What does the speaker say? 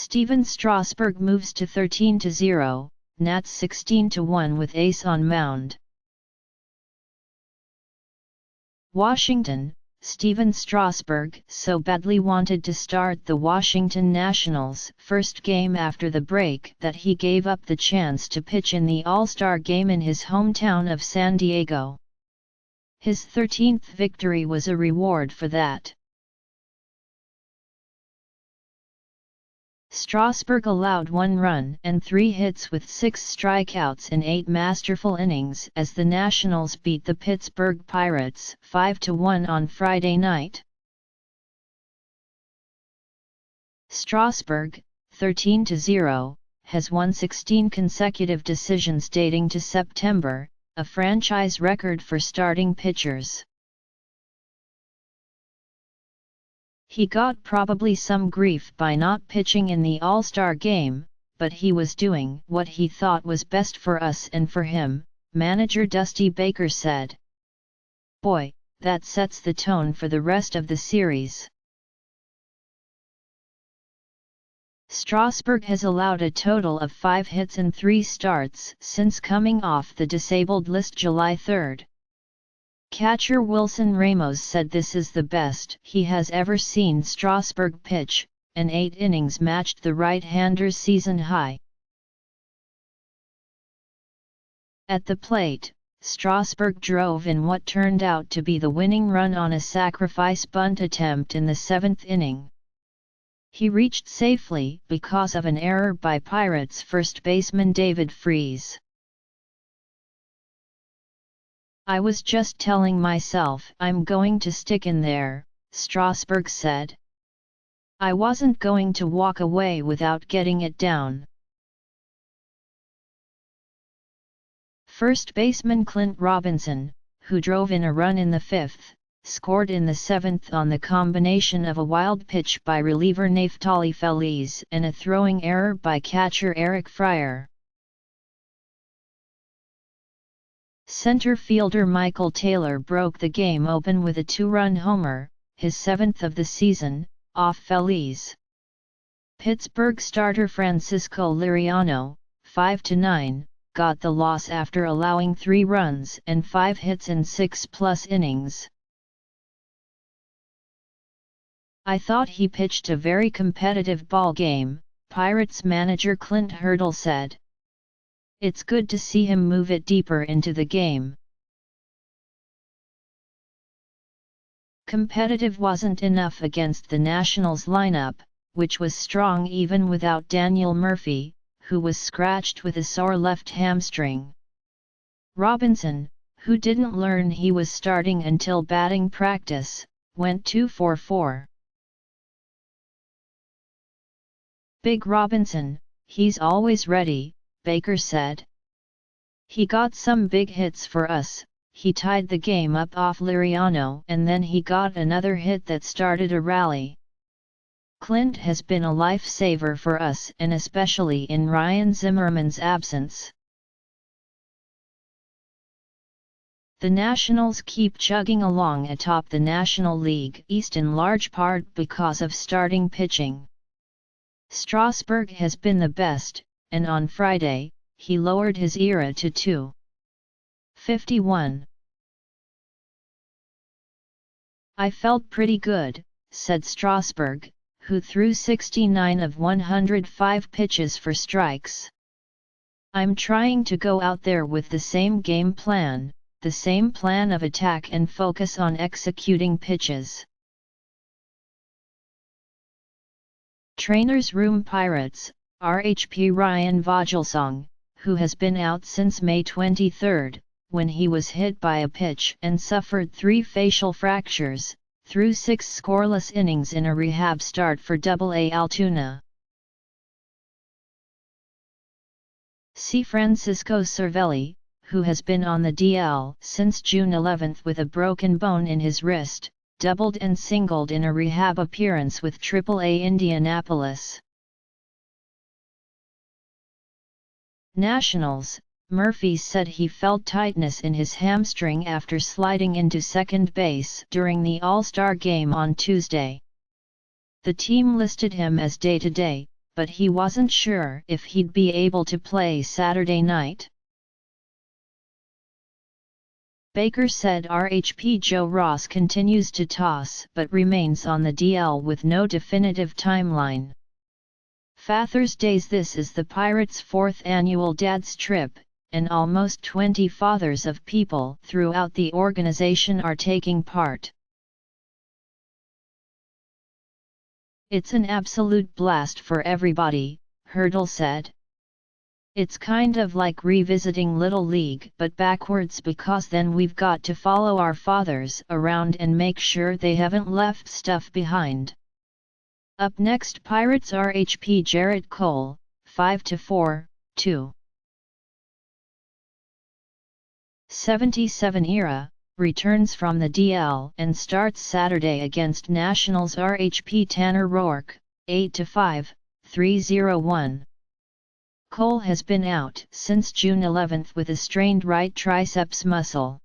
Stephen Strasburg moves to 13-0, Nats 16-1 with ace on mound. Washington, Stephen Strasburg so badly wanted to start the Washington Nationals' first game after the break that he gave up the chance to pitch in the All-Star game in his hometown of San Diego. His 13th victory was a reward for that. Strasburg allowed 1 run and 3 hits with 6 strikeouts in 8 masterful innings as the Nationals beat the Pittsburgh Pirates 5-1 on Friday night. Strasburg, 13-0, has won 16 consecutive decisions dating to September, a franchise record for starting pitchers. He got probably some grief by not pitching in the All-Star game, but he was doing what he thought was best for us and for him, manager Dusty Baker said. Boy, that sets the tone for the rest of the series. Strasburg has allowed a total of 5 hits and 3 starts since coming off the disabled list July 3. Catcher Wilson Ramos said this is the best he has ever seen Strasburg pitch, and 8 innings matched the right-hander's season high. At the plate, Strasburg drove in what turned out to be the winning run on a sacrifice bunt attempt in the 7th inning. He reached safely because of an error by Pirates first baseman David Freese. I was just telling myself I'm going to stick in there, Strasburg said. I wasn't going to walk away without getting it down. First baseman Clint Robinson, who drove in a run in the 5th, scored in the 7th on the combination of a wild pitch by reliever Neftali Feliz and a throwing error by catcher Eric Fryer. Center fielder Michael Taylor broke the game open with a 2-run homer, his 7th of the season, off Feliz. Pittsburgh starter Francisco Liriano, 5-9, got the loss after allowing 3 runs and 5 hits in 6+ innings. I thought he pitched a very competitive ball game, Pirates manager Clint Hurdle said. It's good to see him move it deeper into the game. Competitive wasn't enough against the Nationals lineup, which was strong even without Daniel Murphy, who was scratched with a sore left hamstring. Robinson, who didn't learn he was starting until batting practice, went 2-for-4. Big Robinson, he's always ready, Baker said. He got some big hits for us, he tied the game up off Liriano and then he got another hit that started a rally. Clint has been a lifesaver for us and especially in Ryan Zimmerman's absence. The Nationals keep chugging along atop the National League East in large part because of starting pitching. Strasburg has been the best, and on Friday, he lowered his ERA to 2.51. I felt pretty good, said Strasburg, who threw 69 of 105 pitches for strikes. I'm trying to go out there with the same game plan, the same plan of attack and focus on executing pitches. Trainer's Room Pirates, RHP Ryan Vogelsong, who has been out since May 23, when he was hit by a pitch and suffered 3 facial fractures, threw 6 scoreless innings in a rehab start for Double-A Altoona. See Francisco Cervelli, who has been on the DL since June 11 with a broken bone in his wrist, doubled and singled in a rehab appearance with Triple-A Indianapolis. Nationals, Murphy said he felt tightness in his hamstring after sliding into second base during the All-Star game on Tuesday. The team listed him as day-to-day, but he wasn't sure if he'd be able to play Saturday night. Baker said RHP Joe Ross continues to toss but remains on the DL with no definitive timeline. Father's Days. This is the Pirates' 4th annual Dad's Trip, and almost 20 fathers of people throughout the organization are taking part. It's an absolute blast for everybody, Hurdle said. It's kind of like revisiting Little League but backwards, because then we've got to follow our fathers around and make sure they haven't left stuff behind. Up next, Pirates RHP Gerrit Cole, 5-4, 2. 77 era, returns from the DL and starts Saturday against Nationals RHP Tanner Roark, 8-5, 3-0-1. Cole has been out since June 11 with a strained right triceps muscle.